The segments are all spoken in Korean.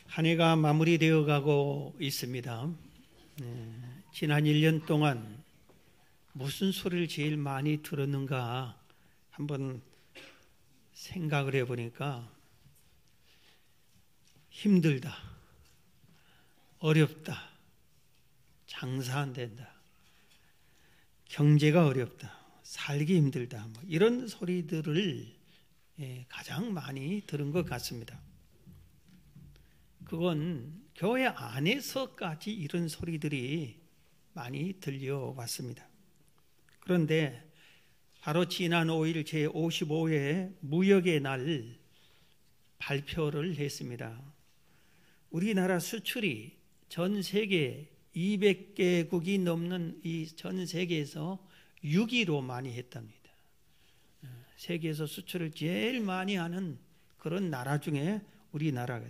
한 해가 마무리되어 가고 있습니다. 지난 1년 동안 무슨 소리를 제일 많이 들었는가 한번 생각을 해보니까 힘들다, 어렵다, 장사 안 된다, 경제가 어렵다, 살기 힘들다, 이런 소리들을 가장 많이 들은 것 같습니다. 그건 교회 안에서까지 이런 소리들이 많이 들려왔습니다. 그런데 바로 지난 5일 제55회 무역의 날 발표를 했습니다. 우리나라 수출이 전 세계 200개국이 넘는 이 전 세계에서 6위로 많이 했답니다. 세계에서 수출을 제일 많이 하는 그런 나라 중에 우리나라가.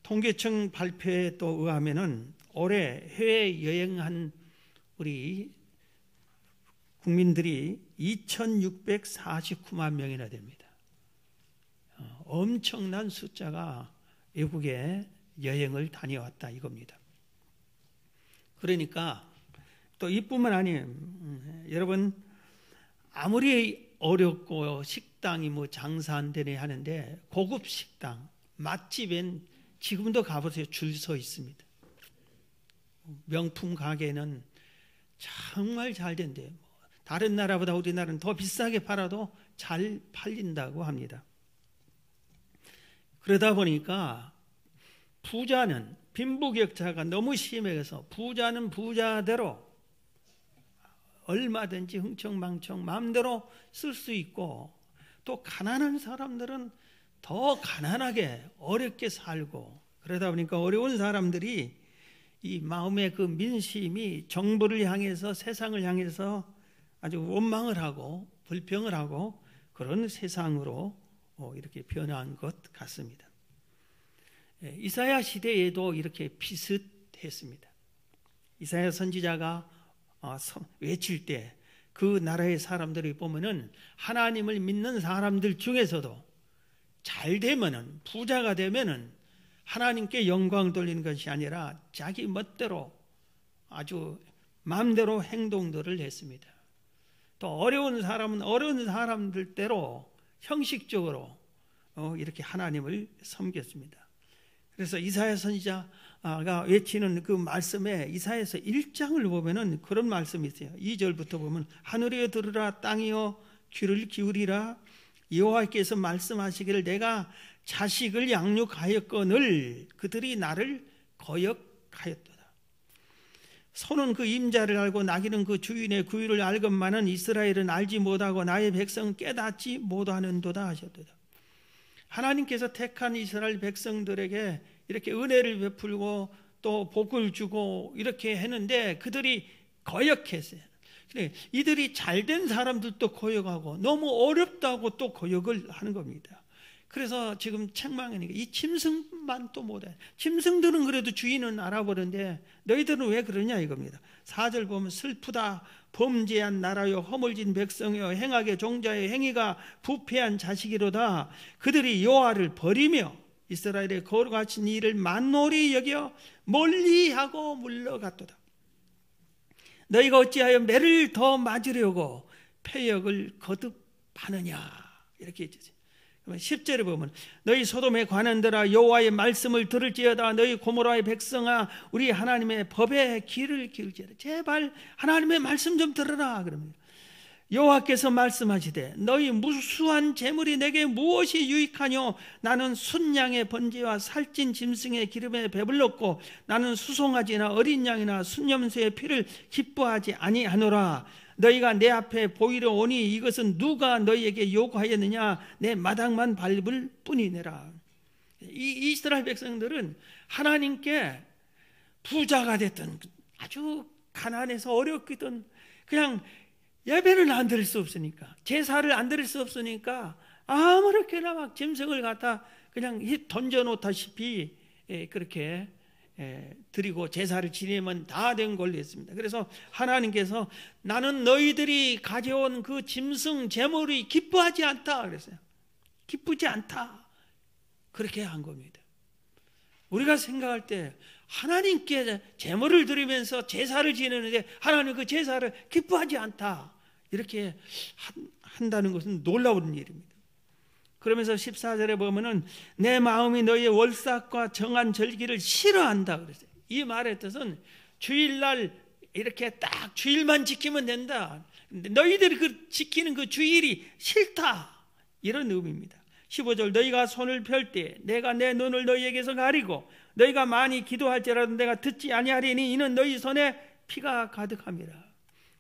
통계청 발표에 또 의하면은 올해 해외 여행한 우리 국민들이 2,649만 명이나 됩니다. 엄청난 숫자가 외국에 여행을 다녀왔다 이겁니다. 그러니까 또 이뿐만 아니에요. 여러분 아무리 어렵고 식당이 장사 안 되네 하는데 고급 식당, 맛집엔 지금도 가보세요. 줄 서 있습니다. 명품 가게는 정말 잘 된대요. 다른 나라보다 우리나라는 더 비싸게 팔아도 잘 팔린다고 합니다. 그러다 보니까 부자는 빈부격차가 너무 심해서 부자는 부자대로 얼마든지 흥청망청 마음대로 쓸 수 있고, 또 가난한 사람들은 더 가난하게 어렵게 살고, 그러다 보니까 어려운 사람들이 이 마음의 그 민심이 정부를 향해서 세상을 향해서 아주 원망을 하고 불평을 하고 그런 세상으로 이렇게 변한 것 같습니다. 이사야 시대에도 이렇게 비슷했습니다. 이사야 선지자가 외칠 때 그 나라의 사람들이 보면은 하나님을 믿는 사람들 중에서도 잘 되면은, 부자가 되면은 하나님께 영광 돌리는 것이 아니라 자기 멋대로 아주 마음대로 행동들을 했습니다. 또 어려운 사람은 어려운 사람들대로 형식적으로 이렇게 하나님을 섬겼습니다. 그래서 이사야 선지자가 외치는 그 말씀에 이사야서 1장을 보면은 그런 말씀이 있어요. 2절부터 보면 하늘이여 들으라, 땅이여 귀를 기울이라. 여호와께서 말씀하시기를 내가 자식을 양육하였거늘 그들이 나를 거역하였도다. 소는 그 임자를 알고 나귀는 그 주인의 구유를 알건만은 이스라엘은 알지 못하고 나의 백성은 깨닫지 못하는도다 하셨도다. 하나님께서 택한 이스라엘 백성들에게 이렇게 은혜를 베풀고 또 복을 주고 이렇게 했는데 그들이 거역했어요. 이들이 잘된 사람들도 거역하고 너무 어렵다고 또 거역을 하는 겁니다. 그래서 지금 책망하니까 이 짐승만 또 못해. 짐승들은 그래도 주인은 알아보는데 너희들은 왜 그러냐 이겁니다. 4절 보면 슬프다 범죄한 나라여 허물진 백성이여 행악의 종자의 행위가 부패한 자식이로다. 그들이 여호와를 버리며 이스라엘의 거룩하신 일을 만홀히 여겨 멀리하고 물러갔도다. 너희가 어찌하여 매를 더 맞으려고 패역을 거듭하느냐 이렇게 했죠. 10절에 보면 너희 소돔에 관한들아 여호와의 말씀을 들을지어다. 너희 고모라의 백성아 우리 하나님의 법에 귀를 기울지어다. 제발 하나님의 말씀 좀 들으라. 그러면 여호와께서 말씀하시되 너희 무수한 재물이 내게 무엇이 유익하뇨? 나는 순양의 번제와 살찐 짐승의 기름에 배불렀고 나는 수송아지나 어린 양이나 순염소의 피를 기뻐하지 아니하노라. 너희가 내 앞에 보이려 오니 이것은 누가 너희에게 요구하였느냐? 내 마당만 밟을 뿐이니라. 이 이스라엘 백성들은 하나님께 부자가 됐든 아주 가난해서 어렵거든 그냥 예배는 안 드릴 수 없으니까, 제사를 안 드릴 수 없으니까 아무렇게나 막 짐승을 갖다 그냥 던져놓다시피 그렇게 드리고 제사를 지내면 다 된 걸로 했습니다. 그래서 하나님께서 나는 너희들이 가져온 그 짐승 제물이 기뻐하지 않다 그랬어요. 기쁘지 않다 그렇게 한 겁니다. 우리가 생각할 때 하나님께 제물을 드리면서 제사를 지내는데 하나님 그 제사를 기뻐하지 않다, 이렇게 한다는 것은 놀라운 일입니다. 그러면서 14절에 보면은 내 마음이 너희의 월삭과 정한 절기를 싫어한다 그랬어요. 이 말의 뜻은 주일날 이렇게 딱 주일만 지키면 된다, 너희들이 그 지키는 그 주일이 싫다, 이런 의미입니다. 15절 너희가 손을 펼 때 내가 내 눈을 너희에게서 가리고 너희가 많이 기도할지라도 내가 듣지 아니하리니 이는 너희 손에 피가 가득함이라.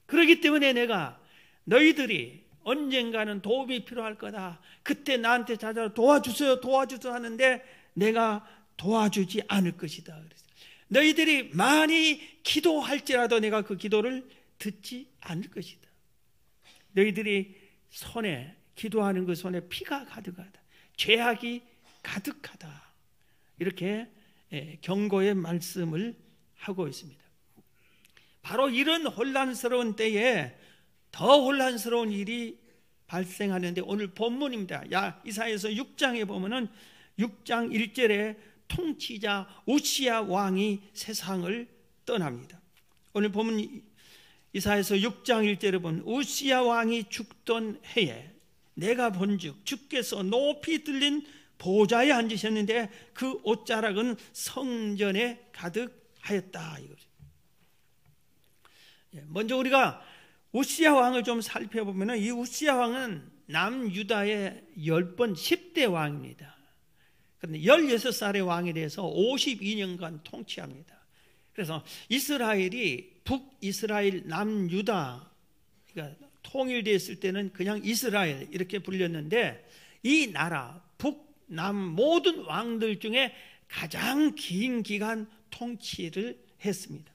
그렇기 때문에 내가 너희들이 언젠가는 도움이 필요할 거다, 그때 나한테 찾아와 도와주세요 하는데 내가 도와주지 않을 것이다 그랬어요. 너희들이 많이 기도할지라도 내가 그 기도를 듣지 않을 것이다. 너희들이 손에, 기도하는 그 손에 피가 가득하다, 죄악이 가득하다, 이렇게 경고의 말씀을 하고 있습니다. 바로 이런 혼란스러운 때에 더 혼란스러운 일이 발생하는데 오늘 본문입니다. 이사야서 6장에 보면은 6장 1절에 통치자 우시야 왕이 세상을 떠납니다. 오늘 본문 이사야서 6장 1절에 보면 우시야 왕이 죽던 해에 내가 본즉 주께서 높이 들린 보좌에 앉으셨는데 그 옷자락은 성전에 가득하였다, 이거죠. 먼저 우리가 우시야 왕을 좀 살펴보면 이 우시야 왕은 남유다의 10대 왕입니다. 그런데 16살의 왕에 대해서 52년간 통치합니다. 그래서 이스라엘이 북이스라엘 남유다, 그러니까 통일됐을 때는 그냥 이스라엘 이렇게 불렸는데 이 나라 북남 모든 왕들 중에 가장 긴 기간 통치를 했습니다.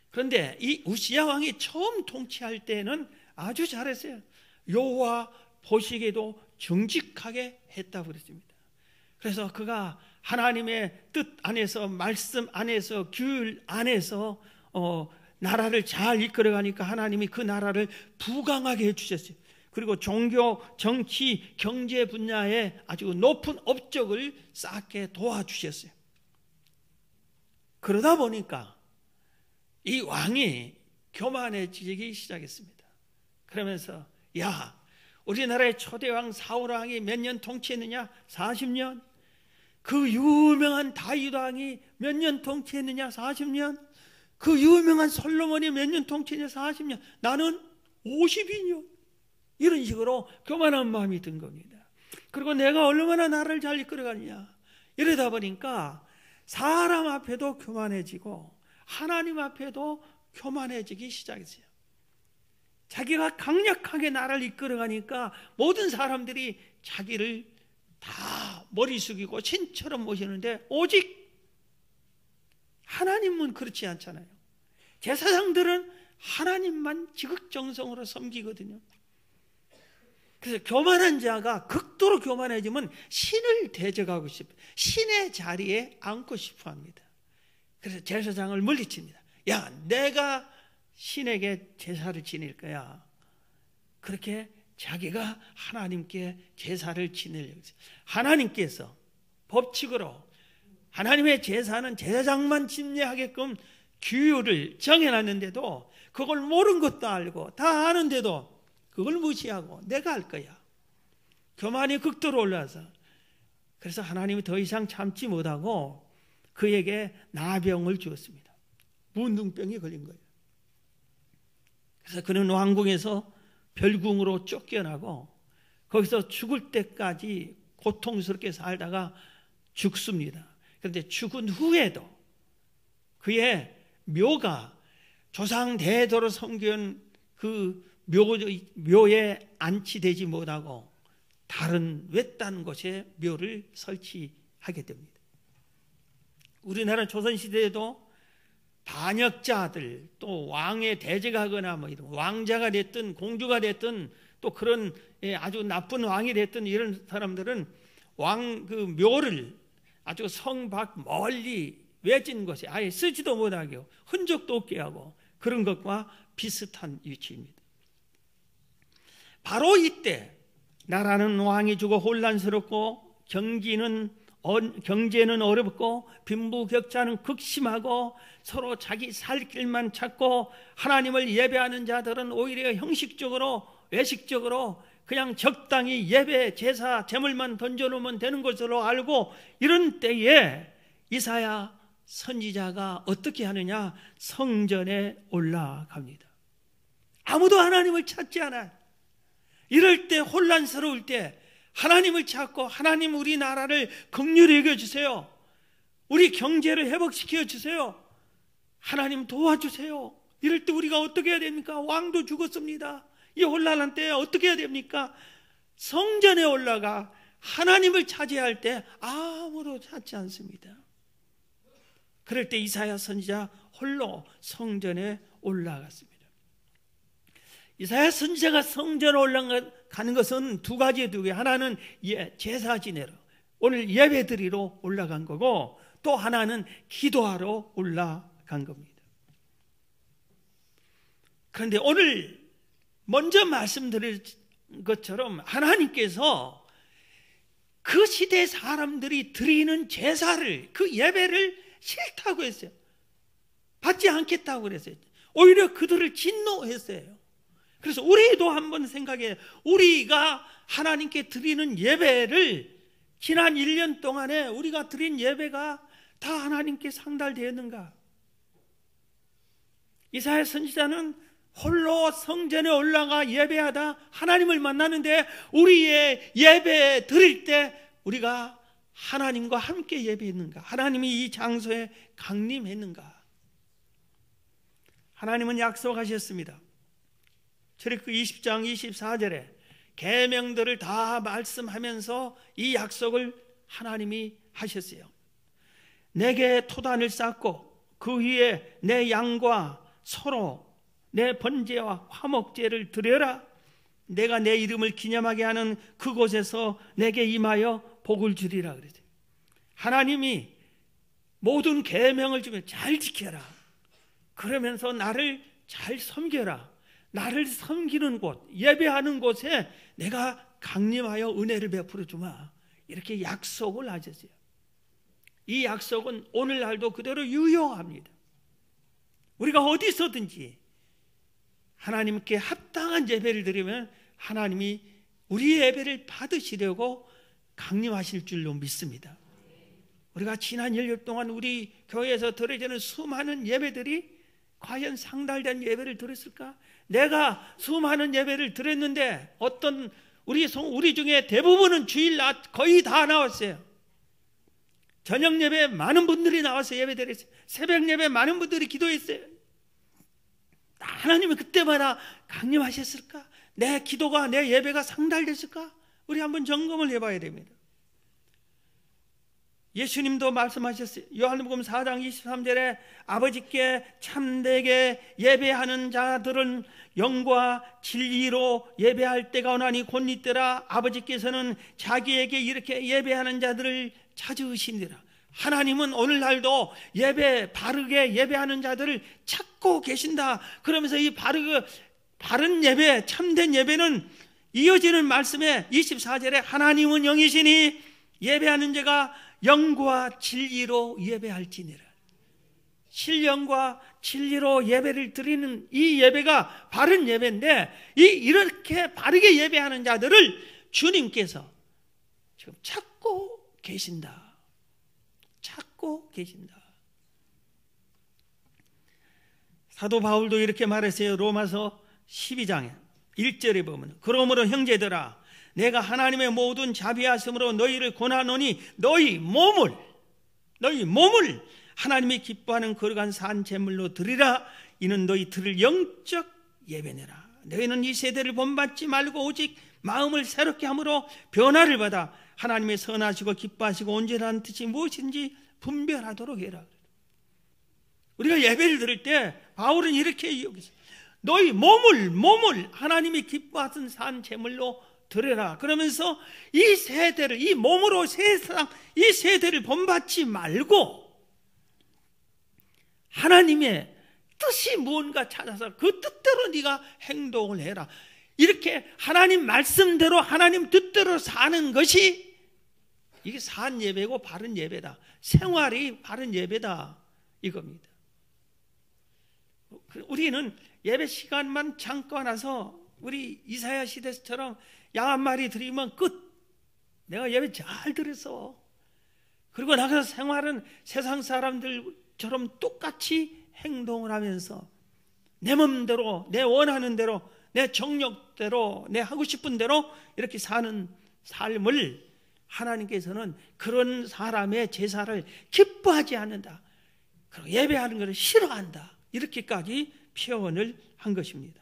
그런데 이 우시야 왕이 처음 통치할 때는 아주 잘했어요. 여호와 보시기에도 정직하게 했다고 그랬습니다. 그래서 그가 하나님의 뜻 안에서, 말씀 안에서, 규율 안에서 나라를 잘 이끌어가니까 하나님이 그 나라를 부강하게 해주셨어요. 그리고 종교, 정치, 경제 분야에 아주 높은 업적을 쌓게 도와주셨어요. 그러다 보니까 이 왕이 교만해지기 시작했습니다. 그러면서 야, 우리나라의 초대왕 사울왕이 몇 년 통치했느냐? 40년. 그 유명한 다윗 왕이 몇 년 통치했느냐? 40년. 그 유명한 솔로몬이 몇 년 통치했느냐? 40년. 나는 52년. 이런 식으로 교만한 마음이 든 겁니다. 그리고 내가 얼마나 나라를 잘 이끌어가느냐. 이러다 보니까 사람 앞에도 교만해지고 하나님 앞에도 교만해지기 시작했어요. 자기가 강력하게 나라를 이끌어가니까 모든 사람들이 자기를 다 머리 숙이고 신처럼 모시는데 오직 하나님은 그렇지 않잖아요. 제사장들은 하나님만 지극정성으로 섬기거든요. 그래서 교만한 자가 극도로 교만해지면 신을 대적하고 싶어요. 신의 자리에 앉고 싶어 합니다. 그래서 제사장을 물리칩니다. 야, 내가 신에게 제사를 지낼 거야. 그렇게 자기가 하나님께 제사를 지내려고 했어요. 하나님께서 법칙으로 하나님의 제사는 제사장만 집례하게끔 규율을 정해놨는데도 그걸 모르는 것도 알고 다 아는데도 그걸 무시하고 내가 할 거야. 교만이 극도로 올라서 그래서 하나님이 더 이상 참지 못하고 그에게 나병을 주었습니다. 문둥병이 걸린 거예요. 그래서 그는 왕궁에서 별궁으로 쫓겨나고 거기서 죽을 때까지 고통스럽게 살다가 죽습니다. 그런데 죽은 후에도 그의 묘가 조상 대대로 섬긴 그 묘에 안치되지 못하고 다른 외딴 곳에 묘를 설치하게 됩니다. 우리나라 조선시대에도 반역자들, 또 왕에 대적하거나 뭐 이런 왕자가 됐든 공주가 됐든 또 그런 아주 나쁜 왕이 됐든 이런 사람들은 왕 그 묘를 아주 성 밖 멀리 외진 곳에 아예 쓰지도 못하게 하고 흔적도 없게 하고 그런 것과 비슷한 위치입니다. 바로 이때 나라는 왕이 죽어 혼란스럽고 경기는 경제는 어렵고 빈부격차는 극심하고 서로 자기 살 길만 찾고 하나님을 예배하는 자들은 오히려 형식적으로 외식적으로 그냥 적당히 예배, 제사, 제물만 던져놓으면 되는 것으로 알고 이런 때에 이사야 선지자가 어떻게 하느냐? 성전에 올라갑니다. 아무도 하나님을 찾지 않아요. 이럴 때, 혼란스러울 때 하나님을 찾고 하나님 우리나라를 긍휼히 여겨주세요. 우리 경제를 회복시켜 주세요. 하나님 도와주세요. 이럴 때 우리가 어떻게 해야 됩니까? 왕도 죽었습니다. 이 혼란한 때에 어떻게 해야 됩니까? 성전에 올라가 하나님을 찾아야 할 때 아무도 찾지 않습니다. 그럴 때 이사야 선지자 홀로 성전에 올라갔습니다. 이사야 선지자가 성전에 올라가는 것은 두 가지의 두 개. 하나는 제사 지내러 오늘 예배 드리러 올라간 거고 또 하나는 기도하러 올라간 겁니다. 그런데 오늘 먼저 말씀드린 것처럼 하나님께서 그 시대 사람들이 드리는 제사를, 그 예배를 싫다고 했어요. 받지 않겠다고 그랬어요. 오히려 그들을 진노했어요. 그래서 우리도 한번 생각해, 우리가 하나님께 드리는 예배를 지난 1년 동안에 우리가 드린 예배가 다 하나님께 상달되었는가? 이사야 선지자는 홀로 성전에 올라가 예배하다 하나님을 만나는데 우리의 예배 드릴 때 우리가 하나님과 함께 예배했는가? 하나님이 이 장소에 강림했는가? 하나님은 약속하셨습니다. 출애굽기 20장 24절에 계명들을 다 말씀하면서 이 약속을 하나님이 하셨어요. 내게 토단을 쌓고 그 위에 내 양과 소로 내 번제와 화목제를 드려라. 내가 내 이름을 기념하게 하는 그곳에서 내게 임하여 복을 주리라 그랬어요. 하나님이 모든 계명을 주면 잘 지켜라. 그러면서 나를 잘 섬겨라. 나를 섬기는 곳, 예배하는 곳에 내가 강림하여 은혜를 베풀어 주마. 이렇게 약속을 하셨어요. 이 약속은 오늘날도 그대로 유효합니다. 우리가 어디서든지 하나님께 합당한 예배를 드리면 하나님이 우리의 예배를 받으시려고 강림하실 줄로 믿습니다. 우리가 지난 1년 동안 우리 교회에서 드려지는 수많은 예배들이 과연 상달된 예배를 드렸을까? 내가 수많은 예배를 드렸는데 어떤 우리 중에 대부분은 주일날 거의 다 나왔어요. 저녁 예배 많은 분들이 나와서 예배 드렸어요. 새벽 예배 많은 분들이 기도했어요. 하나님은 그때마다 강림하셨을까? 내 기도가, 내 예배가 상달됐을까? 우리 한번 점검을 해봐야 됩니다. 예수님도 말씀하셨어요. 요한복음 4장 23절에 아버지께 참되게 예배하는 자들은 영과 진리로 예배할 때가 오나니 곧 이때라. 아버지께서는 자기에게 이렇게 예배하는 자들을 찾으시니라. 하나님은 오늘날도 바르게 예배하는 자들을 찾고 계신다. 그러면서 이 바른 예배, 참된 예배는 이어지는 말씀에 24절에 하나님은 영이시니 예배하는 자가 영과 진리로 예배할지니라. 신령과 진리로 예배를 드리는 이 예배가 바른 예배인데 이렇게 바르게 예배하는 자들을 주님께서 지금 찾고 계신다. 찾고 계신다. 사도 바울도 이렇게 말했어요. 로마서 12장에 1절에 보면 그러므로 형제들아 내가 하나님의 모든 자비하심으로 너희를 권하노니 너희 몸을 하나님이 기뻐하는 거룩한 산 제물로 드리라. 이는 너희 들을 영적 예배내라. 너희는 이 세대를 본받지 말고 오직 마음을 새롭게 함으로 변화를 받아 하나님의 선하시고 기뻐하시고 온전한 뜻이 무엇인지 분별하도록 해라. 우리가 예배를 드릴 때 바울은 이렇게 여기서 너희 몸을 하나님이 기뻐하신 산 제물로 드려라. 그러면서 이 세대를, 이 몸으로 이 세대를 본받지 말고 하나님의 뜻이 무언가 찾아서 그 뜻대로 네가 행동을 해라. 이렇게 하나님 말씀대로 하나님 뜻대로 사는 것이 이게 산 예배고 바른 예배다. 생활이 바른 예배다 이겁니다. 우리는 예배 시간만 잠깐 와서 우리 이사야 시대처럼 양 한 마리 드리면 끝. 내가 예배 잘 들었어. 그리고 나가서 생활은 세상 사람들처럼 똑같이 행동을 하면서 내 맘대로, 내 원하는 대로, 내 정력대로, 내 하고 싶은 대로 이렇게 사는 삶을 하나님께서는 그런 사람의 제사를 기뻐하지 않는다. 그리고 예배하는 것을 싫어한다. 이렇게까지 표현을 한 것입니다.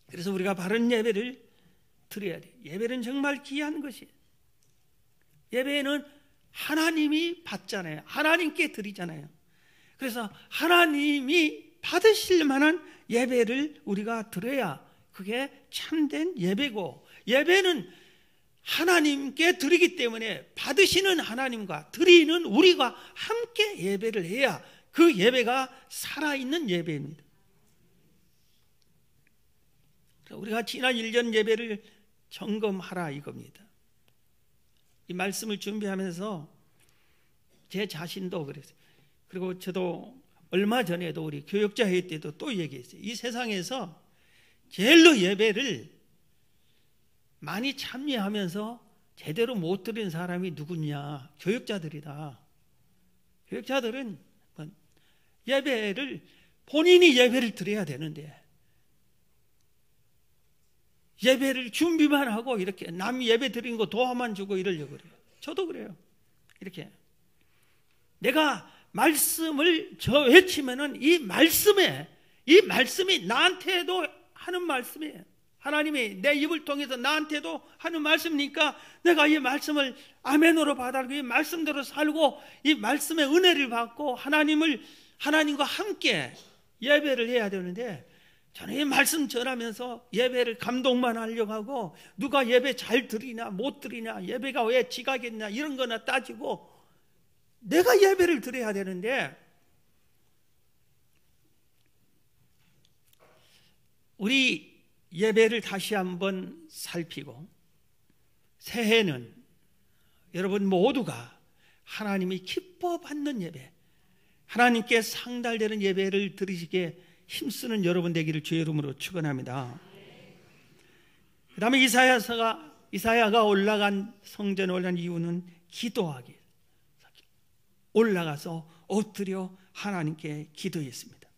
그래서 우리가 바른 예배를 드려야 돼요. 예배는 정말 귀한 것이에요. 예배는 하나님이 받잖아요. 하나님께 드리잖아요. 그래서 하나님이 받으실 만한 예배를 우리가 드려야 그게 참된 예배고, 예배는 하나님께 드리기 때문에 받으시는 하나님과 드리는 우리가 함께 예배를 해야 그 예배가 살아있는 예배입니다. 우리가 지난 1년 예배를 점검하라 이겁니다. 이 말씀을 준비하면서 제 자신도 그랬어요. 그리고 저도 얼마 전에도 우리 교역자 회의 때도 또 얘기했어요. 이 세상에서 제일로 예배를 많이 참여하면서 제대로 못 드린 사람이 누구냐? 교역자들이다. 교역자들은 예배를 본인이 예배를 드려야 되는데 예배를 준비만 하고 이렇게 남 예배 드리는 거 도와만 주고 이러려고 그래요. 저도 그래요. 이렇게 내가 말씀을 외치면은 이 말씀이 나한테도 하는 말씀이에요. 하나님이 내 입을 통해서 나한테도 하는 말씀이니까 내가 이 말씀을 아멘으로 받아들이고 이 말씀대로 살고 이 말씀의 은혜를 받고 하나님과 함께 예배를 해야 되는데, 저는 이 말씀 전하면서 예배를 감동만 하려고 하고 누가 예배 잘 드리냐 못 드리냐, 예배가 왜 지각했냐 이런 거나 따지고 내가 예배를 드려야 되는데, 우리 예배를 다시 한번 살피고 새해는 여러분 모두가 하나님이 기뻐 받는 예배, 하나님께 상달되는 예배를 드리시게 힘쓰는 여러분 되기를 주의 이름으로 축원합니다. 그 다음에 이사야가 올라간 성전에 올라간 이유는 기도하기, 올라가서 엎드려 하나님께 기도했습니다.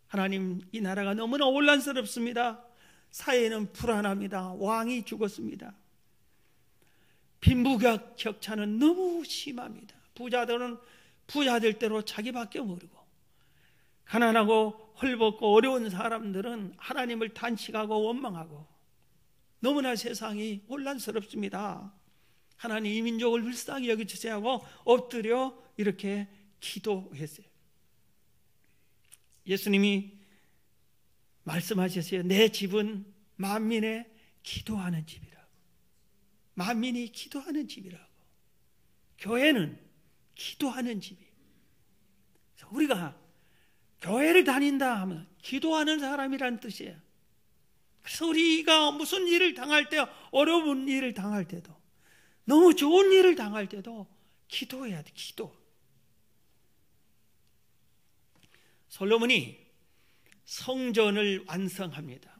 하나님, 이 나라가 너무나 혼란스럽습니다. 사회는 불안합니다. 왕이 죽었습니다. 빈부격차는 너무 심합니다. 부자들은 부자들대로 자기밖에 모르고, 가난하고 헐벗고 어려운 사람들은 하나님을 단식하고 원망하고, 너무나 세상이 혼란스럽습니다. 하나님, 이 민족을 불쌍히 여겨주세요 하고 엎드려 이렇게 기도했어요. 예수님이 말씀하셨어요. 내 집은 만민의 기도하는 집이라고. 만민이 기도하는 집이라고. 교회는 기도하는 집이에요. 우리가 교회를 다닌다 하면 기도하는 사람이라는 뜻이에요. 그래서 우리가 무슨 일을 당할 때, 어려운 일을 당할 때도, 너무 좋은 일을 당할 때도 기도해야 돼. 기도. 솔로몬이 성전을 완성합니다.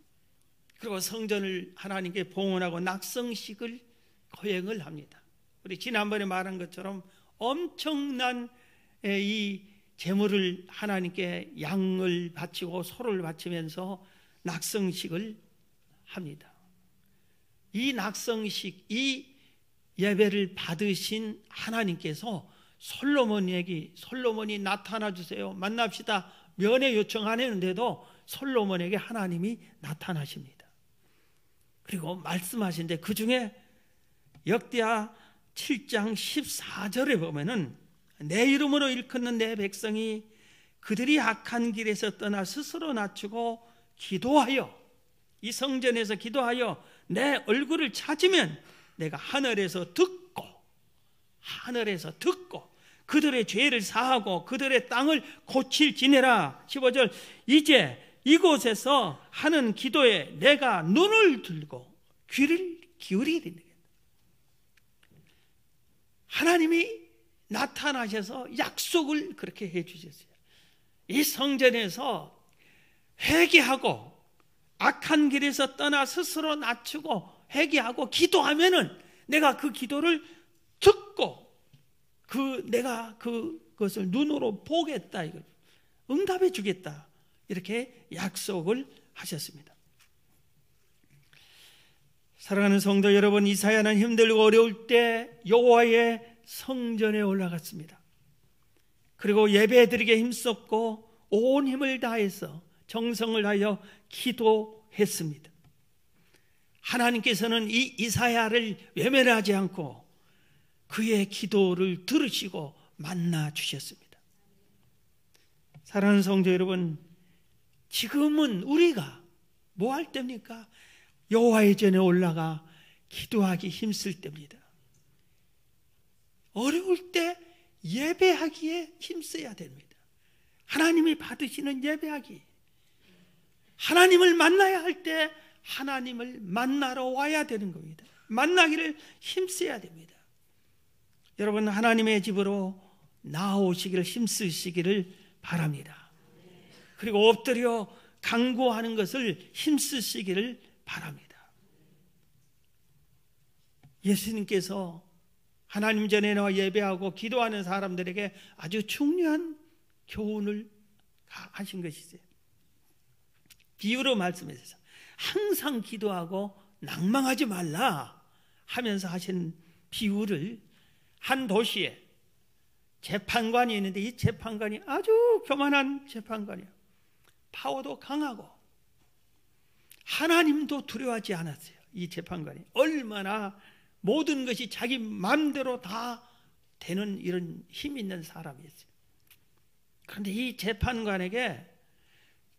그리고 성전을 하나님께 봉헌하고 낙성식을 거행을 합니다. 우리 지난번에 말한 것처럼 엄청난 이 제물을 하나님께 양을 바치고 소를 바치면서 낙성식을 합니다. 이 낙성식, 이 예배를 받으신 하나님께서 솔로몬이 나타나 주세요, 만납시다 면회 요청 안 했는데도 솔로몬에게 하나님이 나타나십니다. 그리고 말씀하신데, 그 중에 역대하 7장 14절에 보면은 내 이름으로 일컫는 내 백성이 그들이 악한 길에서 떠나 스스로 낮추고 기도하여, 이 성전에서 기도하여 내 얼굴을 찾으면 내가 하늘에서 듣고 그들의 죄를 사하고 그들의 땅을 고칠지니라. 15절, 이제 이곳에서 하는 기도에 내가 눈을 들고 귀를 기울이리니. 하나님이 나타나셔서 약속을 그렇게 해 주셨어요. 이 성전에서 회개하고 악한 길에서 떠나 스스로 낮추고 회개하고 기도하면은 내가 그 기도를 듣고 내가 그것을 눈으로 보겠다, 이걸 응답해 주겠다, 이렇게 약속을 하셨습니다. 사랑하는 성도 여러분, 이사야는 힘들고 어려울 때 여호와의 성전에 올라갔습니다. 그리고 예배드리게 힘썼고 온 힘을 다해서 정성을 다하여 기도했습니다. 하나님께서는 이 이사야를 외면하지 않고 그의 기도를 들으시고 만나 주셨습니다. 사랑하는 성도 여러분, 지금은 우리가 뭐 할 때입니까? 여호와의 전에 올라가 기도하기 힘쓸 때입니다. 어려울 때 예배하기에 힘써야 됩니다. 하나님이 받으시는 예배하기, 하나님을 만나야 할 때 하나님을 만나러 와야 되는 겁니다. 만나기를 힘써야 됩니다. 여러분, 하나님의 집으로 나오시기를 힘쓰시기를 바랍니다. 그리고 엎드려 간구하는 것을 힘쓰시기를 바랍니다. 예수님께서 하나님 전에 나와 예배하고 기도하는 사람들에게 아주 중요한 교훈을 하신 것이죠. 비유로 말씀하셔서 항상 기도하고 낭망하지 말라 하면서 하신 비유를, 한 도시에 재판관이 있는데 이 재판관이 아주 교만한 재판관이에요. 파워도 강하고 하나님도 두려워하지 않았어요. 이 재판관이 얼마나 모든 것이 자기 마음대로 다 되는 이런 힘 있는 사람이었어요. 그런데 이 재판관에게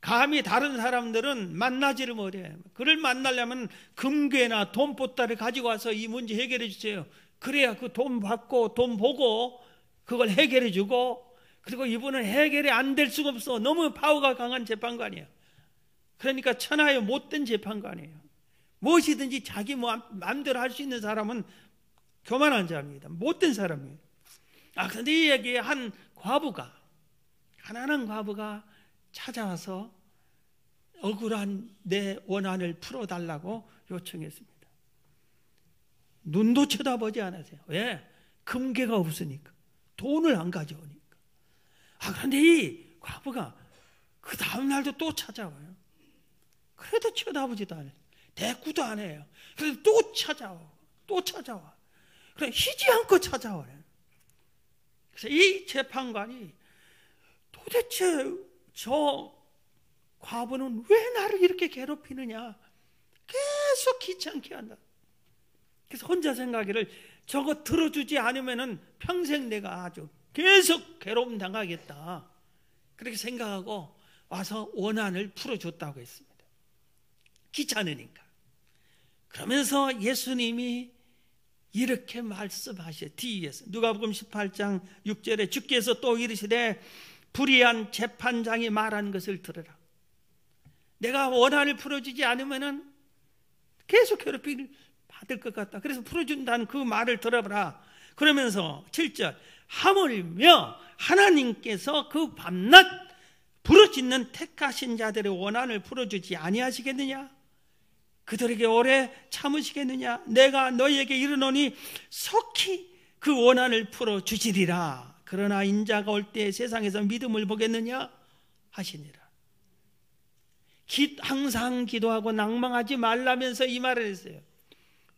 감히 다른 사람들은 만나지를 못해요. 그를 만나려면 금괴나 돈보따리 가지고 와서 이 문제 해결해 주세요. 그래야 그 돈 받고 돈 보고 그걸 해결해 주고, 그리고 이분은 해결이 안 될 수가 없어. 너무 파워가 강한 재판관이에요. 그러니까 천하의 못된 재판관이에요. 무엇이든지 자기 마음대로 할 수 있는 사람은 교만한 자입니다. 못된 사람이에요. 그런데 이 얘기에 한 과부가, 가난한 과부가 찾아와서 억울한 내 원한을 풀어달라고 요청했습니다. 눈도 쳐다보지 않으세요. 왜? 금괴가 없으니까, 돈을 안 가져오니까. 그런데 이 과부가 그 다음날도 또 찾아와요. 그래도 쳐다보지도 않아요. 대꾸도 안 해요. 그래서 또 찾아와. 그래, 쉬지 않고 찾아와요. 그래서 이 재판관이 도대체 저 과부는 왜 나를 이렇게 괴롭히느냐, 계속 귀찮게 한다. 그래서 혼자 생각하기를, 저거 들어주지 않으면은 평생 내가 아주 계속 괴로움 당하겠다, 그렇게 생각하고 와서 원한을 풀어줬다고 했습니다. 귀찮으니까. 그러면서 예수님이 이렇게 말씀하셔. 뒤에서 누가복음 18장 6절에 주께서 또 이르시되 불의한 재판장이 말한 것을 들으라. 내가 원한을 풀어주지 않으면은 계속 괴롭힘을 받을 것 같다. 그래서 풀어준다는 그 말을 들어보라. 그러면서 7절, 하물며 하나님께서 그 밤낮 부르짖는 택하신 자들의 원한을 풀어주지 아니하시겠느냐? 그들에게 오래 참으시겠느냐? 내가 너희에게 이르노니 속히 그 원한을 풀어주시리라. 그러나 인자가 올 때 세상에서 믿음을 보겠느냐 하시니라. 항상 기도하고 낭망하지 말라면서 이 말을 했어요.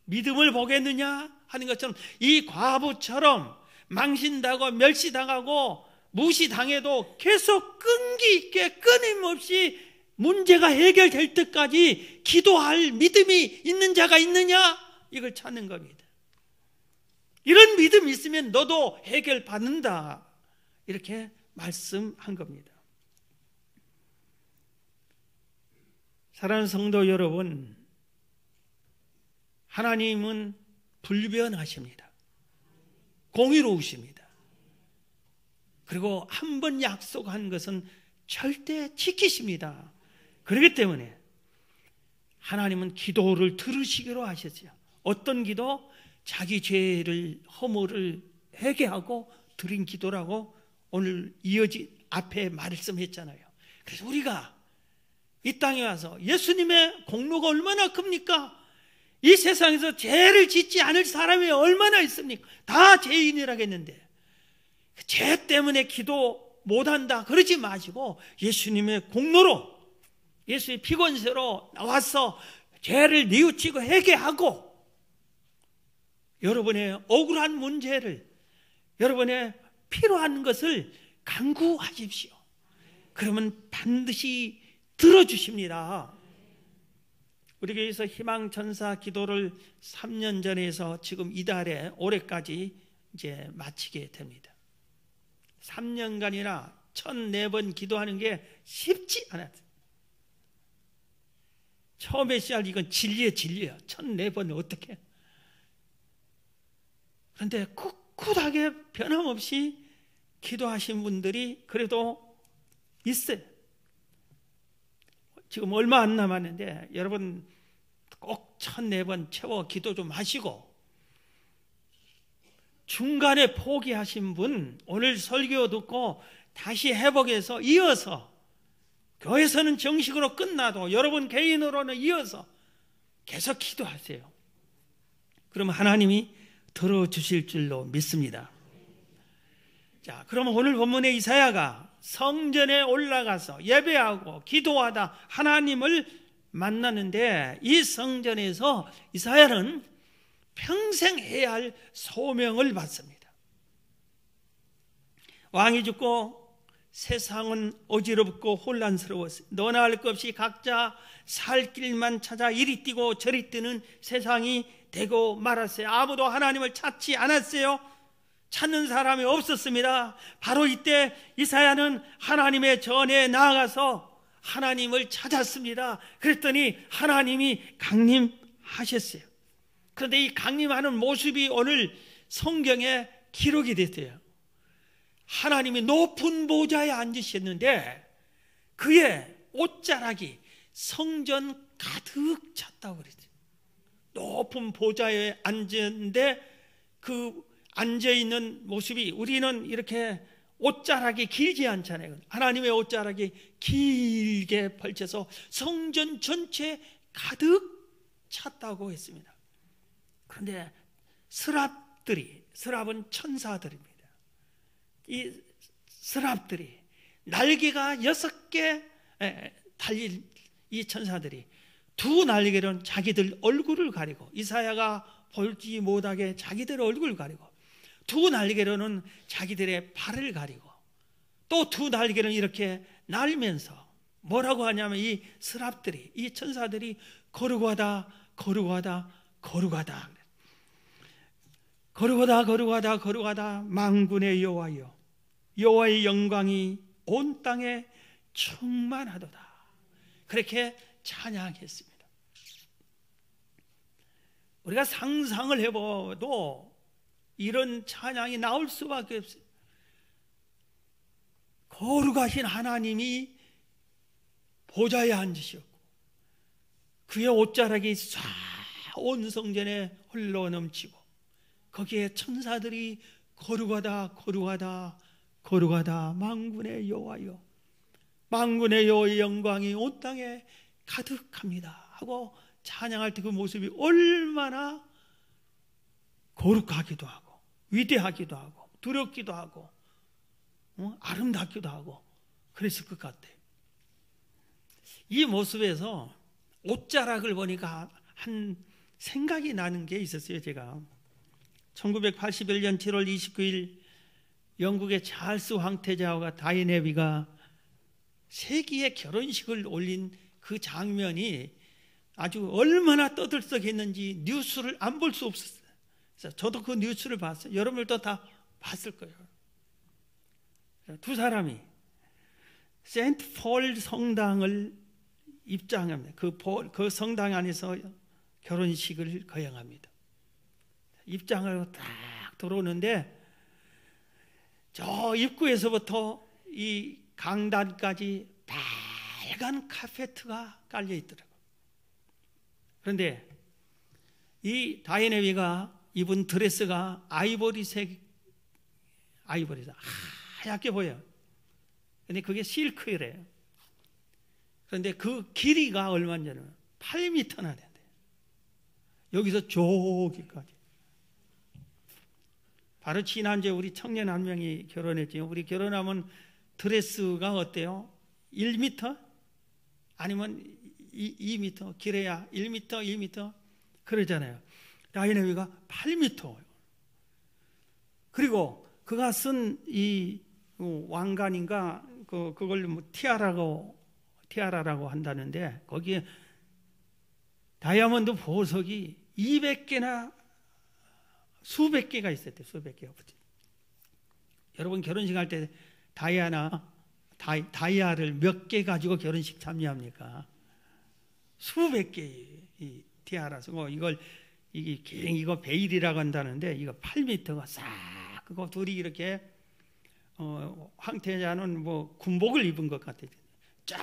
믿음을 보겠느냐 하는 것처럼 이 과부처럼 망신당하고 멸시당하고 무시당해도 계속 끈기 있게 끊임없이 문제가 해결될 때까지 기도할 믿음이 있는 자가 있느냐, 이걸 찾는 겁니다. 이런 믿음이 있으면 너도 해결받는다, 이렇게 말씀한 겁니다. 사랑하는 성도 여러분, 하나님은 불변하십니다. 공의로우십니다. 그리고 한 번 약속한 것은 절대 지키십니다. 그렇기 때문에 하나님은 기도를 들으시기로 하셨어요. 어떤 기도? 자기 죄를, 허물을 회개하고 드린 기도라고 오늘 이어진 앞에 말씀했잖아요. 그래서 우리가 이 땅에 와서 예수님의 공로가 얼마나 큽니까? 이 세상에서 죄를 짓지 않을 사람이 얼마나 있습니까? 다 죄인이라겠는데 죄 때문에 기도 못한다 그러지 마시고 예수님의 공로로, 예수의 피권세로 나와서 죄를 뉘우치고 회개하고 여러분의 억울한 문제를, 여러분의 필요한 것을 간구하십시오. 그러면 반드시 들어주십니다. 우리 교회에서 희망천사 기도를 3년 전에 해서 지금 이달에 올해까지 이제 마치게 됩니다. 3년간이나 1004번 기도하는 게 쉽지 않았어요. 처음에 시작 이건 진리야. 1004번 어떻게? 그런데 꿋꿋하게 변함없이 기도하신 분들이 그래도 있어요. 지금 얼마 안 남았는데 여러분 꼭 1004번 채워 기도 좀 하시고, 중간에 포기하신 분 오늘 설교 듣고 다시 회복해서 이어서, 교회에서는 정식으로 끝나도 여러분 개인으로는 이어서 계속 기도하세요. 그럼 하나님이 들어주실 줄로 믿습니다. 자, 그러면 오늘 본문의 이사야가 성전에 올라가서 예배하고 기도하다 하나님을 만나는데, 이 성전에서 이사야는 평생 해야 할 소명을 받습니다. 왕이 죽고 세상은 어지럽고 혼란스러웠어요. 너나 할 것 없이 각자 살 길만 찾아 이리 뛰고 저리 뛰는 세상이 되고 말았어요. 아무도 하나님을 찾지 않았어요. 찾는 사람이 없었습니다. 바로 이때 이사야는 하나님의 전에 나아가서 하나님을 찾았습니다. 그랬더니 하나님이 강림하셨어요. 그런데 이 강림하는 모습이 오늘 성경에 기록이 됐어요. 하나님이 높은 보좌에 앉으셨는데 그의 옷자락이 성전 가득 찼다고 그랬어요. 높은 보좌에 앉았는데 그 앉아있는 모습이, 우리는 이렇게 옷자락이 길지 않잖아요. 하나님의 옷자락이 길게 펼쳐서 성전 전체에 가득 찼다고 했습니다. 그런데 스랍은 천사들입니다. 이 스랍들이 날개가 6개 달린 이 천사들이 두 날개로는 자기들 얼굴을 가리고, 이사야가 보지 못하게 자기들 얼굴을 가리고, 두 날개로는 자기들의 발을 가리고, 또 두 날개로는 이렇게 날면서 뭐라고 하냐면 이 스랍들이, 이 천사들이 거룩하다 만군의 여호와여, 여호와의 영광이 온 땅에 충만하도다. 그렇게 찬양했습니다. 우리가 상상을 해봐도 이런 찬양이 나올 수밖에 없어요. 거룩하신 하나님이 보좌에 앉으셨고 그의 옷자락이 싹 온 성전에 흘러넘치고 거기에 천사들이 거룩하다 만군의 여호와여, 만군의 여호와의 영광이 온 땅에 가득합니다 하고 찬양할 때 그 모습이 얼마나 거룩하기도 하고 위대하기도 하고 두렵기도 하고 아름답기도 하고 그랬을 것 같아요. 이 모습에서 옷자락을 보니까 한 생각이 나는 게 있었어요. 제가 1981년 7월 29일 영국의 찰스 황태자와 다이애나비가 세기의 결혼식을 올린 그 장면이 아주 얼마나 떠들썩했는지 뉴스를 안 볼 수 없었어요. 그래서 저도 그 뉴스를 봤어요. 여러분들도 다 봤을 거예요. 두 사람이 세인트 폴 성당을 입장합니다. 그 성당 안에서 결혼식을 거행합니다. 입장을 딱 들어오는데 저 입구에서부터 이 강단까지 빨간 카페트가 깔려 있더라고요. 그런데 이 다이애나비가 입은 드레스가 아이보리색 아이보리에서 하얗게 보여요. 근데 그게 실크래요. 그런데 그 길이가 얼마냐면 8m나 된대요. 여기서 저기까지. 바로 지난주에 우리 청년 한 명이 결혼했죠. 우리 결혼하면 드레스가 어때요? 1m? 아니면 2m? 길어야 1m, 2m? 그러잖아요. 다이내미가 8m. 그리고 그가 쓴 이 왕관인가 그걸 뭐 티아라라고 한다는데 거기에 다이아몬드 보석이 200개나 수백 개가 있었대요. 수백 개가. 여러분 결혼식 할 때 다이아를 몇 개 가지고 결혼식 참여합니까? 수백 개의 이 티아라 쓰고 이거 베일이라고 한다는데 이거 8m가 싹 그거 둘이 이렇게 황태자는 뭐 군복을 입은 것 같아요. 쫙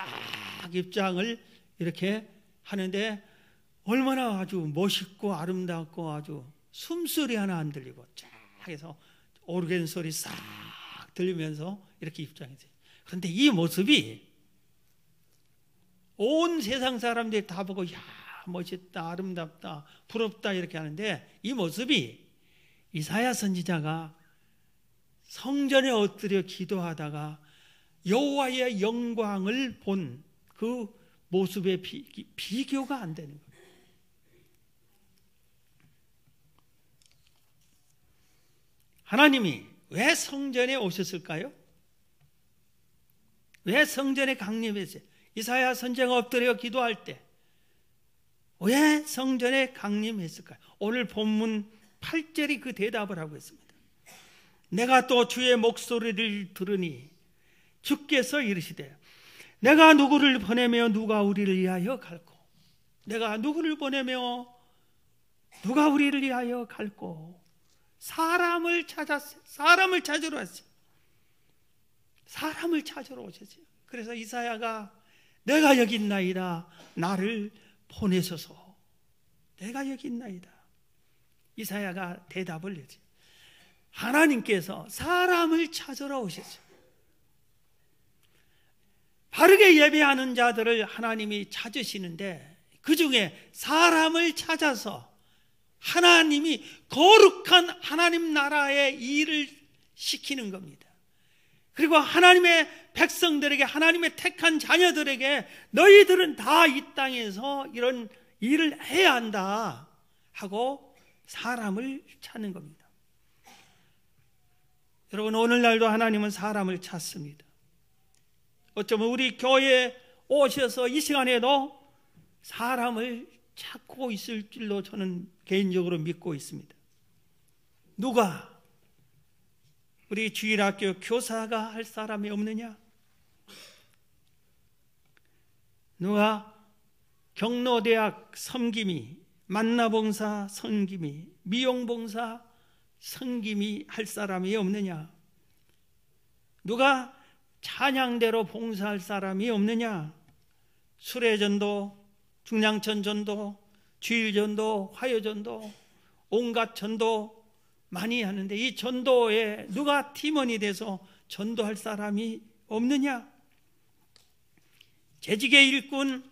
입장을 이렇게 하는데 얼마나 아주 멋있고 아름답고 아주 숨소리 하나 안 들리고 쫙 해서 오르겐 소리 싹 들리면서 이렇게 입장했어요. 그런데 이 모습이 온 세상 사람들이 다 보고 야 멋있다 아름답다 부럽다 이렇게 하는데 이 모습이 이사야 선지자가 성전에 엎드려 기도하다가 여호와의 영광을 본 그 모습에 비교가 안 되는 거예요. 하나님이 왜 성전에 오셨을까요? 왜 성전에 강림했어요? 이사야 선지자가 엎드려 기도할 때 왜 성전에 강림했을까요? 오늘 본문 8절이 그 대답을 하고 있습니다. 내가 또 주의 목소리를 들으니 주께서 이르시되 내가 누구를 보내며 누가 우리를 위하여 갈고 내가 누구를 보내며 누가 우리를 위하여 갈고 사람을 찾았어요. 사람을 찾으러 왔어요. 사람을 찾으러 오셨어요. 그래서 이사야가 내가 여기 있나이다 나를 보내소서. 내가 여기 있나이다. 이사야가 대답을 했어요. 하나님께서 사람을 찾으러 오셨어요. 바르게 예배하는 자들을 하나님이 찾으시는데 그 중에 사람을 찾아서 하나님이 거룩한 하나님 나라의 일을 시키는 겁니다. 그리고 하나님의 백성들에게 하나님의 택한 자녀들에게 너희들은 다 이 땅에서 이런 일을 해야 한다 하고 사람을 찾는 겁니다. 여러분 오늘날도 하나님은 사람을 찾습니다. 어쩌면 우리 교회에 오셔서 이 시간에도 사람을 찾고 있을 줄로 저는 개인적으로 믿고 있습니다. 누가 우리 주일학교 교사가 할 사람이 없느냐? 누가 경로대학 섬김이, 만나봉사 섬김이, 미용봉사 섬김이 할 사람이 없느냐? 누가 찬양대로 봉사할 사람이 없느냐? 수레전도, 중량천전도, 주일전도, 화요전도, 온갖 전도 많이 하는데 이 전도에 누가 팀원이 돼서 전도할 사람이 없느냐? 재직의 일꾼,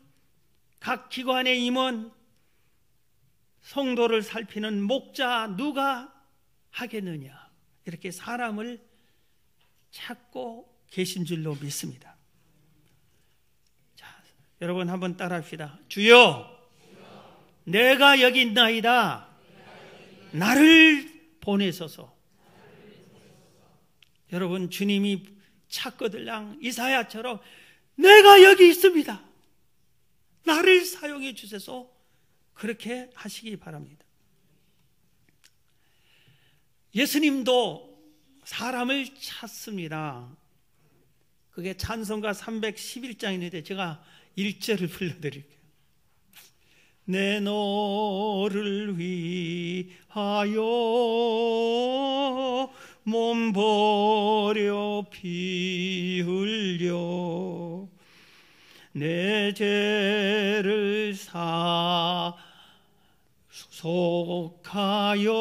각 기관의 임원, 성도를 살피는 목자 누가 하겠느냐? 이렇게 사람을 찾고 계신 줄로 믿습니다. 자, 여러분 한번 따라합시다. 주여, 내가 여기 있나이다. 나를 보내소서. 여러분 주님이 찾거들랑 이사야처럼 내가 여기 있습니다. 나를 사용해 주셔서 그렇게 하시기 바랍니다. 예수님도 사람을 찾습니다. 그게 찬송가 311장인데 제가 1절을 불러드릴게요. 내 너를 위하여 몸 버려 피 흘려 내 죄를 속하여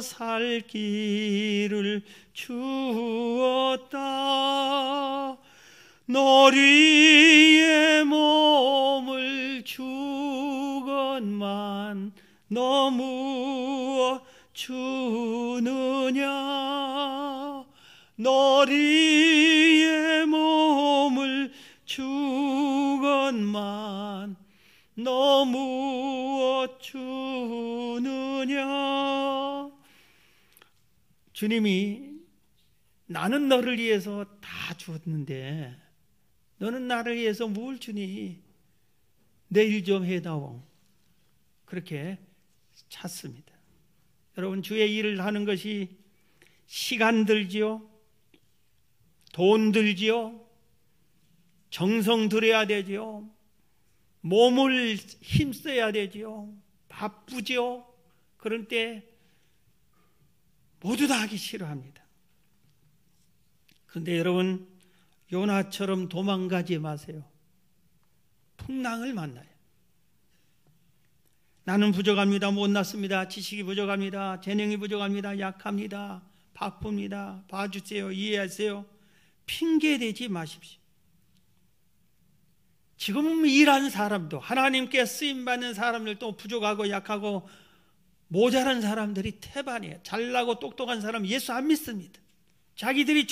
살 길을 주었다. 너리의 몸을 주건만 너무 주느냐. 너리의 몸을 주건만 너무 주느냐. 주님이 나는 너를 위해서 다 주었는데 너는 나를 위해서 뭘 주니? 내 일 좀 해다오. 그렇게 찾습니다. 여러분, 주의 일을 하는 것이 시간 들지요, 돈 들지요, 정성 들여야 되지요, 몸을 힘써야 되지요, 바쁘지요. 그럴 때 모두 다 하기 싫어합니다. 그런데 여러분, 요나처럼 도망가지 마세요. 풍랑을 만나요. 나는 부족합니다. 못났습니다. 지식이 부족합니다. 재능이 부족합니다. 약합니다. 바쁩니다. 봐주세요. 이해하세요. 핑계대지 마십시오. 지금 일하는 사람도, 하나님께 쓰임받는 사람들도 부족하고 약하고 모자란 사람들이 태반이에요. 잘나고 똑똑한 사람 예수 안 믿습니다. 자기들이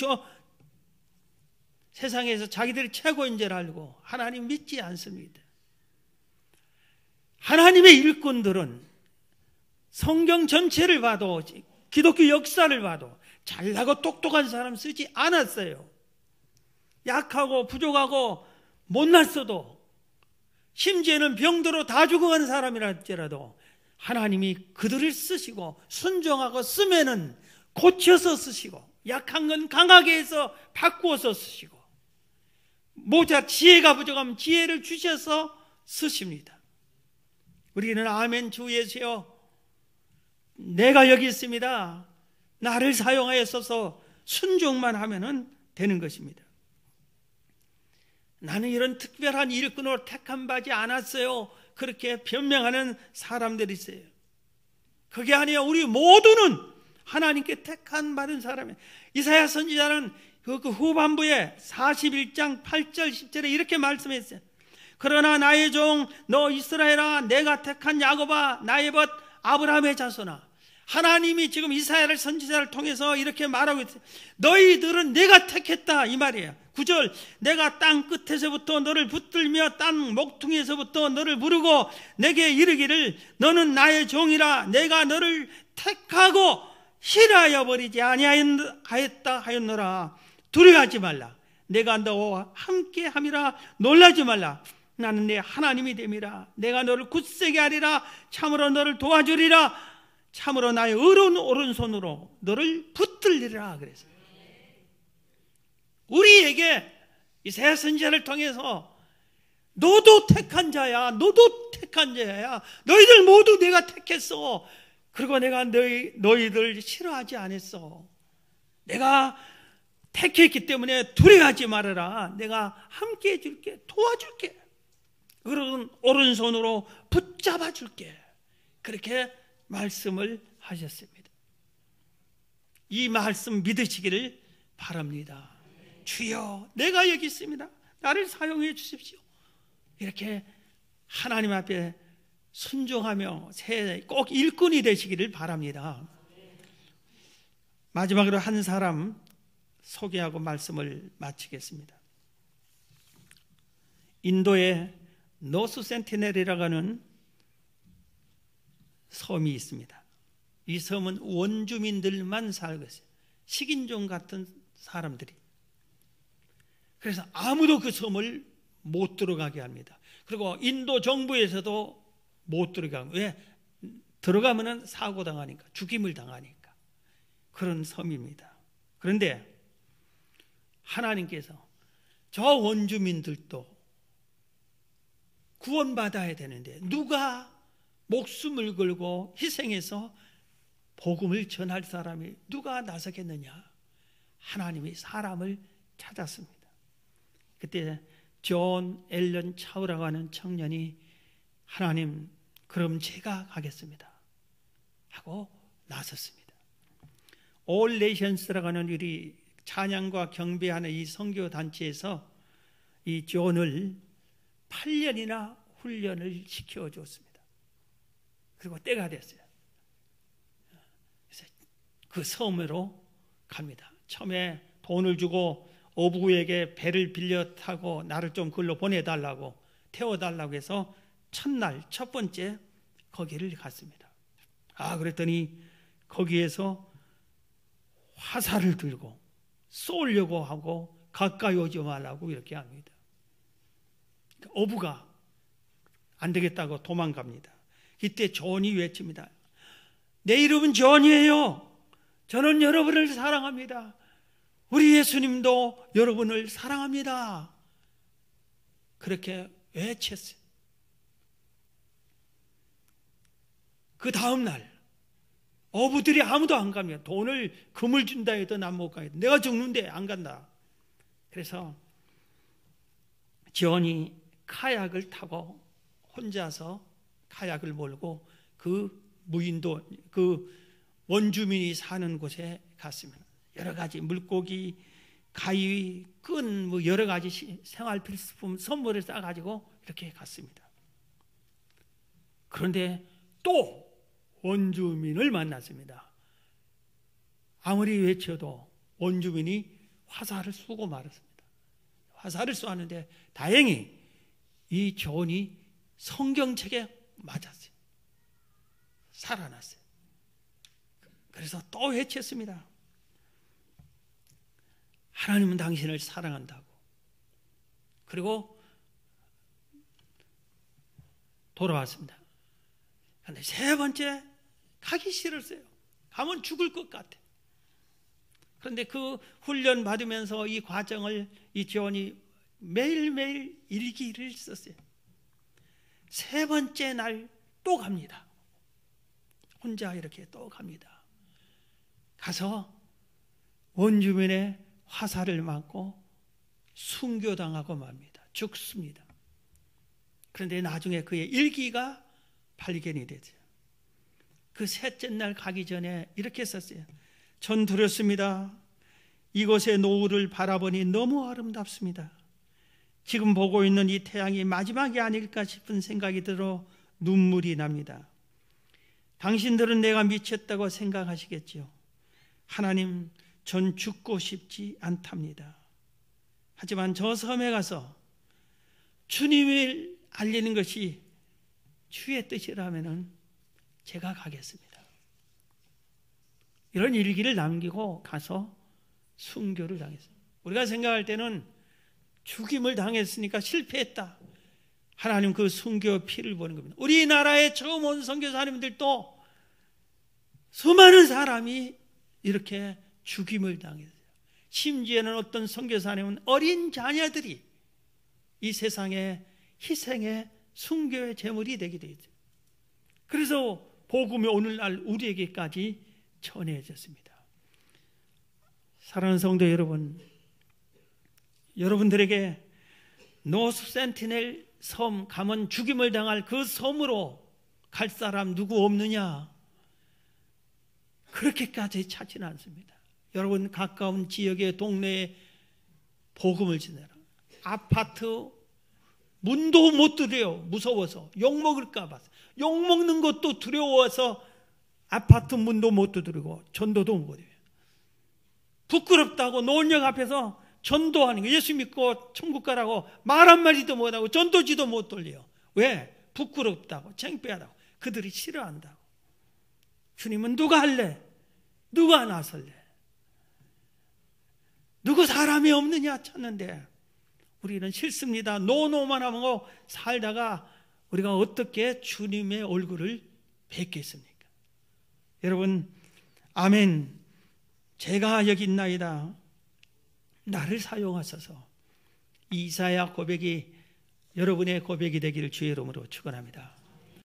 세상에서 자기들이 최고인 줄 알고 하나님 믿지 않습니다. 하나님의 일꾼들은 성경 전체를 봐도, 기독교 역사를 봐도 잘나고 똑똑한 사람 쓰지 않았어요. 약하고 부족하고 못났어도, 심지어는 병들어 다 죽어간 사람이랄지라도 하나님이 그들을 쓰시고 순종하고 쓰면은 고쳐서 쓰시고, 약한 건 강하게 해서 바꾸어서 쓰시고, 지혜가 부족하면 지혜를 주셔서 쓰십니다. 우리는 아멘 주 예수여, 내가 여기 있습니다. 나를 사용하여 써서 순종만 하면 되는 것입니다. 나는 이런 특별한 일꾼으로 택함 받지 않았어요. 그렇게 변명하는 사람들이 있어요. 그게 아니에요. 우리 모두는 하나님께 택함 받은 사람이에요. 이사야 선지자는 그 후반부에 41장 8절 10절에 이렇게 말씀했어요. 그러나 나의 종 너 이스라엘아, 내가 택한 야곱아, 나의 벗 아브라함의 자손아. 하나님이 지금 이사야를 선지자를 통해서 이렇게 말하고 있어요. 너희들은 내가 택했다, 이 말이에요. 9절, 내가 땅 끝에서부터 너를 붙들며 땅 목퉁이에서부터 너를 부르고 내게 이르기를 너는 나의 종이라. 내가 너를 택하고 싫어하여 버리지 아니하였다 하였노라. 두려워하지 말라. 내가 너와 함께 함이라. 놀라지 말라. 나는 내 하나님이 됨이라. 내가 너를 굳세게 하리라. 참으로 너를 도와주리라. 참으로 나의 의로운 오른손으로 너를 붙들리라. 그래서 우리에게 이사야 선지자를 통해서 너도 택한 자야, 너도 택한 자야, 너희들 모두 내가 택했어. 그리고 내가 너희들 싫어하지 않았어. 내가 택했기 때문에 두려워하지 말아라. 내가 함께 해줄게, 도와줄게, 그런 오른손으로 붙잡아 줄게. 그렇게 말씀을 하셨습니다. 이 말씀 믿으시기를 바랍니다. 주여, 내가 여기 있습니다. 나를 사용해 주십시오. 이렇게 하나님 앞에 순종하며 꼭 일꾼이 되시기를 바랍니다. 마지막으로 한 사람 소개하고 말씀을 마치겠습니다. 인도의 노스 센티넬이라고 하는 섬이 있습니다. 이 섬은 원주민들만 살고 있어요. 식인종 같은 사람들이. 그래서 아무도 그 섬을 못 들어가게 합니다. 그리고 인도 정부에서도 못 들어가고, 왜? 들어가면 사고 당하니까, 죽임을 당하니까. 그런 섬입니다. 그런데 하나님께서 저 원주민들도 구원받아야 되는데 누가 목숨을 걸고 희생해서 복음을 전할 사람이 누가 나서겠느냐? 하나님이 사람을 찾았습니다. 그때 존 앨런 차우라고 하는 청년이 하나님, 그럼 제가 가겠습니다 하고 나섰습니다. All Nations라고 하는 우리 찬양과 경배하는 이 선교 단체에서 이 존을 8년이나 훈련을 시켜줬습니다. 그리고 때가 됐어요. 그래서 그 섬으로 갑니다. 처음에 돈을 주고 어부에게 배를 빌려 타고 나를 좀 글로 보내달라고 태워달라고 해서 첫날 첫 번째 거기를 갔습니다. 그랬더니 거기에서 화살을 들고 쏘려고 하고 가까이 오지 말라고 이렇게 합니다. 어부가 안 되겠다고 도망갑니다. 이때 존이 외칩니다. 내 이름은 존이에요. 저는 여러분을 사랑합니다. 우리 예수님도 여러분을 사랑합니다. 그렇게 외쳤어요. 그 다음 날 어부들이 아무도 안 갑니다. 돈을 금을 준다 해도 난 못 가겠다. 내가 죽는데 안 간다. 그래서 존이 카약을 타고 혼자서 카약을 몰고 그 무인도, 그 원주민이 사는 곳에 갔습니다. 여러 가지 물고기, 가위, 끈, 뭐 여러 가지 생활 필수품 선물을 싸가지고 이렇게 갔습니다. 그런데 또 원주민을 만났습니다. 아무리 외쳐도 원주민이 화살을 쏘고 말았습니다. 화살을 쏘았는데 다행히 이 존이 성경책에 맞았어요. 살아났어요. 그래서 또 외쳤습니다. 하나님은 당신을 사랑한다고. 그리고 돌아왔습니다. 그런데 세 번째 가기 싫었어요. 가면 죽을 것 같아. 그런데 그 훈련 받으면서 이 과정을 이 존이 매일매일 일기를 썼어요. 세 번째 날 또 갑니다. 혼자 이렇게 또 갑니다. 가서 원주민의 화살을 맞고 순교당하고 맙니다. 죽습니다. 그런데 나중에 그의 일기가 발견이 되죠. 그 셋째 날 가기 전에 이렇게 썼어요. 전 두렵습니다. 이곳의 노을을 바라보니 너무 아름답습니다. 지금 보고 있는 이 태양이 마지막이 아닐까 싶은 생각이 들어 눈물이 납니다. 당신들은 내가 미쳤다고 생각하시겠지요. 하나님, 전 죽고 싶지 않답니다. 하지만 저 섬에 가서 주님을 알리는 것이 주의 뜻이라면 제가 가겠습니다. 이런 일기를 남기고 가서 순교를 당했어요. 우리가 생각할 때는 죽임을 당했으니까 실패했다. 하나님 그 순교 피를 보는 겁니다. 우리나라에 처음 온 선교사님들도 수많은 사람이 이렇게 죽임을 당했어요. 심지어는 어떤 선교사님은 어린 자녀들이 이 세상에 희생의 순교의 제물이 되기도 했죠. 그래서 복음이 오늘날 우리에게까지 전해졌습니다. 사랑하는 성도 여러분, 여러분들에게 노스 센티넬 섬 가면 죽임을 당할 그 섬으로 갈 사람 누구 없느냐? 그렇게까지 찾지는 않습니다. 여러분 가까운 지역의 동네에 복음을 전해라. 아파트 문도 못 들여요. 무서워서 욕먹을까 봐. 욕먹는 것도 두려워서 아파트 문도 못 두드리고 전도도 못 해요. 부끄럽다고 노원역 앞에서 전도하는 거, 예수 믿고 천국 가라고 말 한마디도 못하고 전도지도 못 돌려요. 왜? 부끄럽다고, 창피하다고. 그들이 싫어한다고. 주님은 누가 할래? 누가 나설래? 누구 사람이 없느냐 찾는데 우리는 싫습니다. 노노만 하고 살다가 우리가 어떻게 주님의 얼굴을 뵙겠습니까? 여러분, 아멘. 제가 여기 있나이다. 나를 사용하소서. 이사야 고백이 여러분의 고백이 되기를 주의 이름으로 축원합니다.